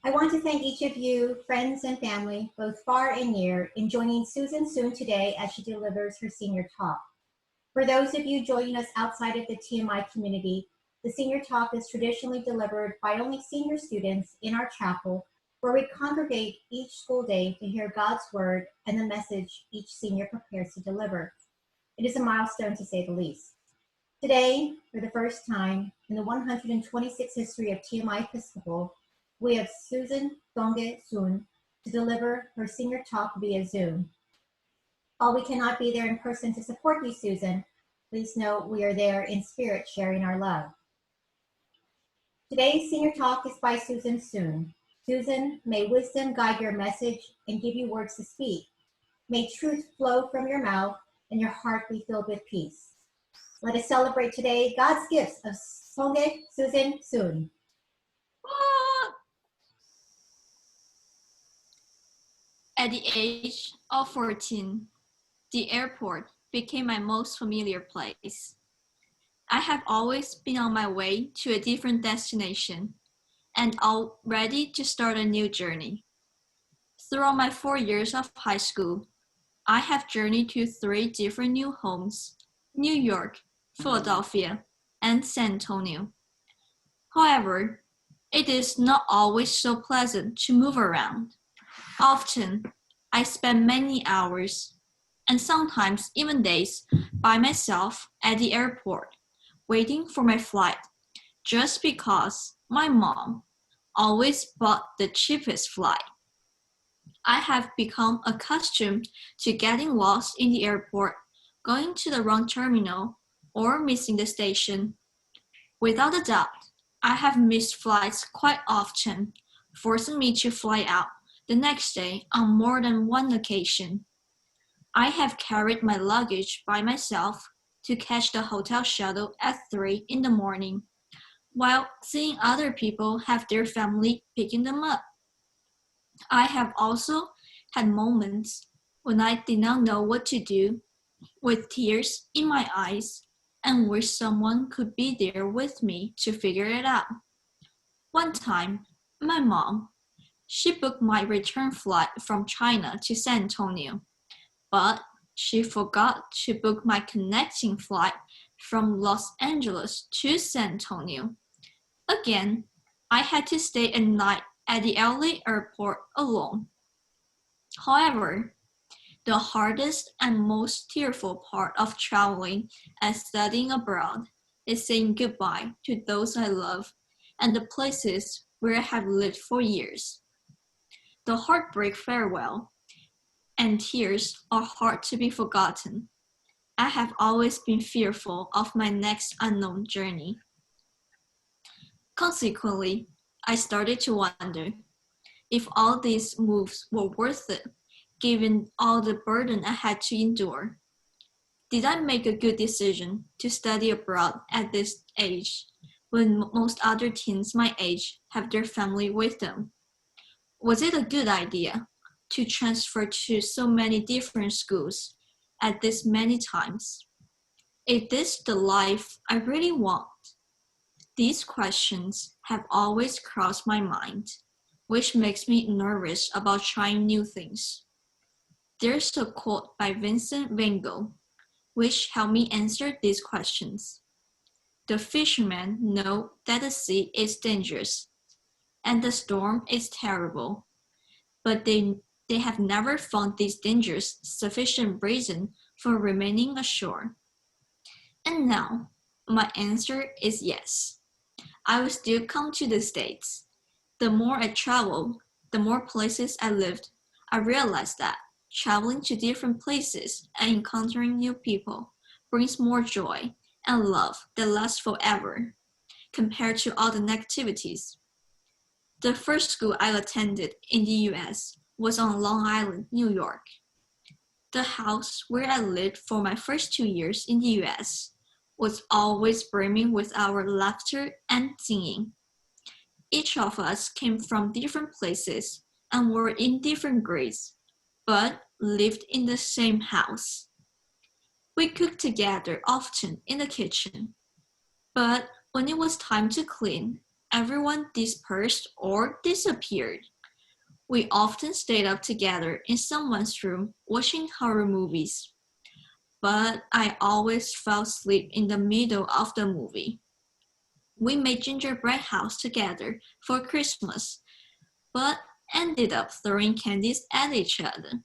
I want to thank each of you, friends and family, both far and near, in joining Susan Soon today as she delivers her senior talk. For those of you joining us outside of the TMI community, the senior talk is traditionally delivered by only senior students in our chapel, where we congregate each school day to hear God's word and the message each senior prepares to deliver. It is a milestone to say the least. Today, for the first time in the 126th history of TMI Episcopal, we have Susan Tongge Soon to deliver her senior talk via Zoom. While we cannot be there in person to support you, Susan, please know we are there in spirit sharing our love. Today's senior talk is by Susan Soon. Susan, may wisdom guide your message and give you words to speak. May truth flow from your mouth and your heart be filled with peace. Let us celebrate today God's gifts of Tongge Susan Soon. At the age of 14, the airport became my most familiar place. I have always been on my way to a different destination and all ready to start a new journey. Throughout my 4 years of high school, I have journeyed to 3 different new homes: New York, Philadelphia, and San Antonio. However, it is not always so pleasant to move around. Often, I spend many hours, and sometimes even days, by myself at the airport, waiting for my flight, just because my mom always bought the cheapest flight. I have become accustomed to getting lost in the airport, going to the wrong terminal, or missing the station. Without a doubt, I have missed flights quite often, forcing me to fly out the next day on more than one occasion. I have carried my luggage by myself to catch the hotel shuttle at 3 in the morning, while seeing other people have their family picking them up. I have also had moments when I did not know what to do, with tears in my eyes, and wish someone could be there with me to figure it out. One time, my mom, she booked my return flight from China to San Antonio, but she forgot to book my connecting flight from Los Angeles to San Antonio. Again, I had to stay a night at the LA airport alone. However, the hardest and most tearful part of traveling and studying abroad is saying goodbye to those I love and the places where I have lived for years. The heartbreak farewell and tears are hard to be forgotten. I have always been fearful of my next unknown journey. Consequently, I started to wonder if all these moves were worth it, given all the burden I had to endure. Did I make a good decision to study abroad at this age, when most other teens my age have their family with them? Was it a good idea to transfer to so many different schools at this many times? Is this the life I really want? These questions have always crossed my mind, which makes me nervous about trying new things. There's a quote by Vincent van Gogh, which helped me answer these questions. The fishermen know that the sea is dangerous, and the storm is terrible, but they have never found these dangers sufficient reason for remaining ashore. And now, my answer is yes. I will still come to the States. The more I travel, the more places I lived, I realized that traveling to different places and encountering new people brings more joy and love that lasts forever, compared to all the negativities. The first school I attended in the US was on Long Island, New York. The house where I lived for my first 2 years in the US was always brimming with our laughter and singing. Each of us came from different places and were in different grades, but lived in the same house. We cooked together often in the kitchen, but when it was time to clean, everyone dispersed or disappeared. We often stayed up together in someone's room watching horror movies, but I always fell asleep in the middle of the movie. We made gingerbread house together for Christmas, but ended up throwing candies at each other.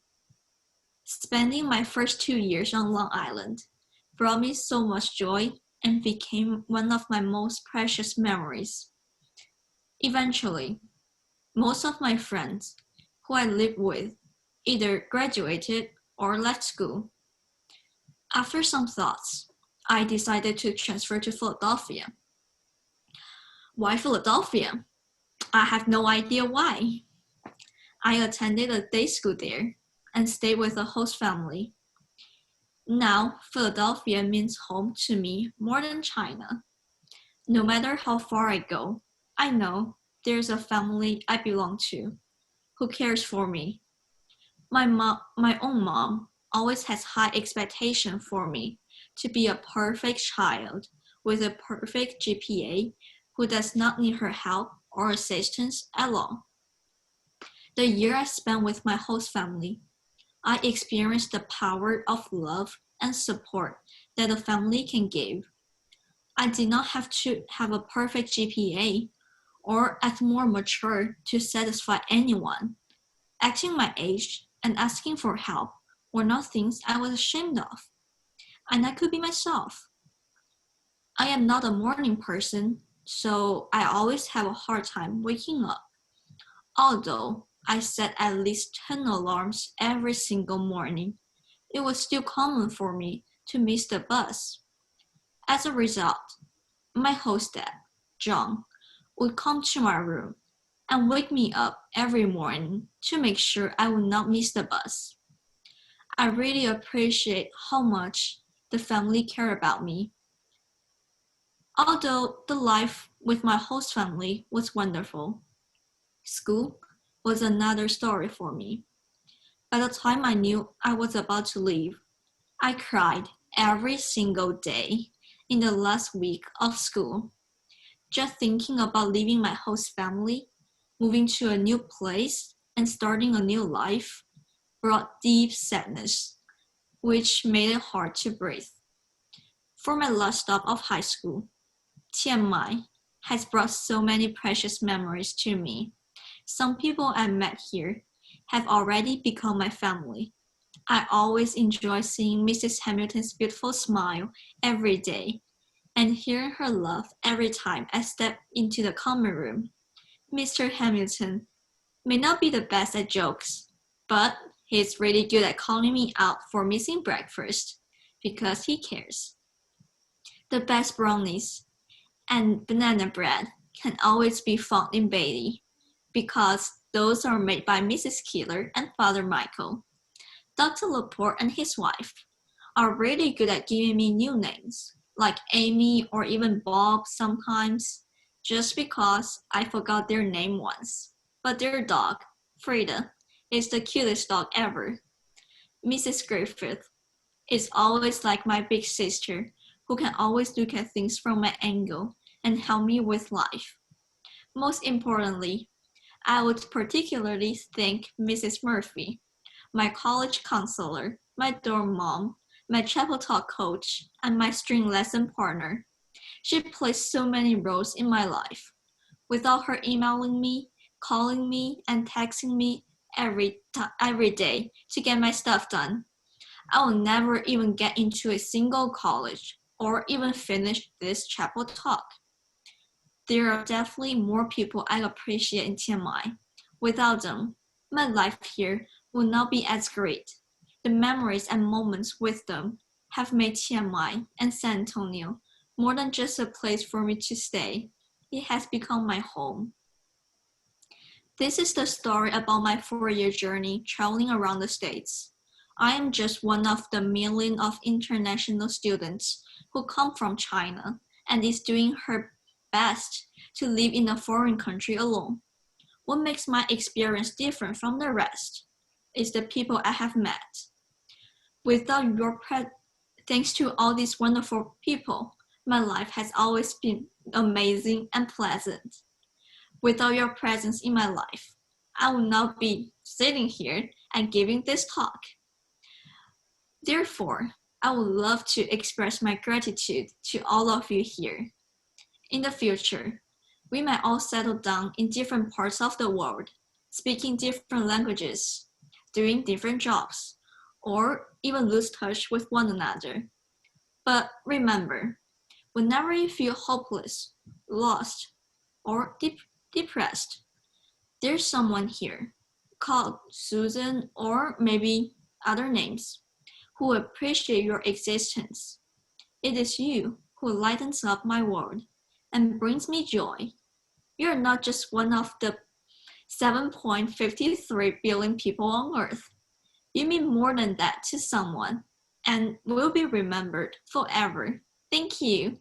Spending my first 2 years on Long Island brought me so much joy and became one of my most precious memories. Eventually, most of my friends who I lived with either graduated or left school. After some thoughts, I decided to transfer to Philadelphia. Why Philadelphia? I have no idea why. I attended a day school there and stayed with a host family. Now, Philadelphia means home to me more than China. No matter how far I go, I know there's a family I belong to who cares for me. My own mom always has high expectation for me to be a perfect child with a perfect GPA who does not need her help or assistance at all. The year I spent with my host family, I experienced the power of love and support that a family can give. I did not have to have a perfect GPA or act more mature to satisfy anyone. Acting my age and asking for help were not things I was ashamed of, and I could be myself. I am not a morning person, so I always have a hard time waking up. Although I set at least 10 alarms every single morning, it was still common for me to miss the bus. As a result, my host dad, John, would come to my room and wake me up every morning to make sure I would not miss the bus. I really appreciate how much the family care about me. Although the life with my host family was wonderful, school was another story for me. By the time I knew I was about to leave, I cried every single day in the last week of school. Just thinking about leaving my host family, moving to a new place, and starting a new life brought deep sadness, which made it hard to breathe. For my last stop of high school, Chiang Mai has brought so many precious memories to me. Some people I met here have already become my family. I always enjoy seeing Mrs. Hamilton's beautiful smile every day and hearing her laugh every time I step into the common room. Mr. Hamilton may not be the best at jokes, but he's really good at calling me out for missing breakfast because he cares. The best brownies and banana bread can always be found in Bailey because those are made by Mrs. Keeler and Father Michael. Dr. Laporte and his wife are really good at giving me new names, like Amy or even Bob sometimes, just because I forgot their name once. But their dog, Frida, is the cutest dog ever. Mrs. Griffith is always like my big sister, who can always look at things from my angle and help me with life. Most importantly, I would particularly thank Mrs. Murphy, my college counselor, my dorm mom, my chapel talk coach, and my string lesson partner. She plays so many roles in my life. Without her emailing me, calling me, and texting me every day to get my stuff done, I will never even get into a single college or even finish this chapel talk. There are definitely more people I appreciate in Chiang Mai. Without them, my life here would not be as great. The memories and moments with them have made Chiang Mai and San Antonio more than just a place for me to stay. It has become my home. This is the story about my 4-year journey traveling around the States. I am just one of the millions of international students who come from China and is doing her best to live in a foreign country alone. What makes my experience different from the rest is the people I have met. Without thanks to all these wonderful people, my life has always been amazing and pleasant. Without your presence in my life, I would not be sitting here and giving this talk. Therefore, I would love to express my gratitude to all of you here. In the future, we might all settle down in different parts of the world, speaking different languages, doing different jobs, or even lose touch with one another. But remember, whenever you feel hopeless, lost, or depressed, there's someone here, called Susan or maybe other names, who appreciate your existence. It is you who lightens up my world and brings me joy. You're not just one of the 7.53 billion people on Earth. You mean more than that to someone and will be remembered forever. Thank you.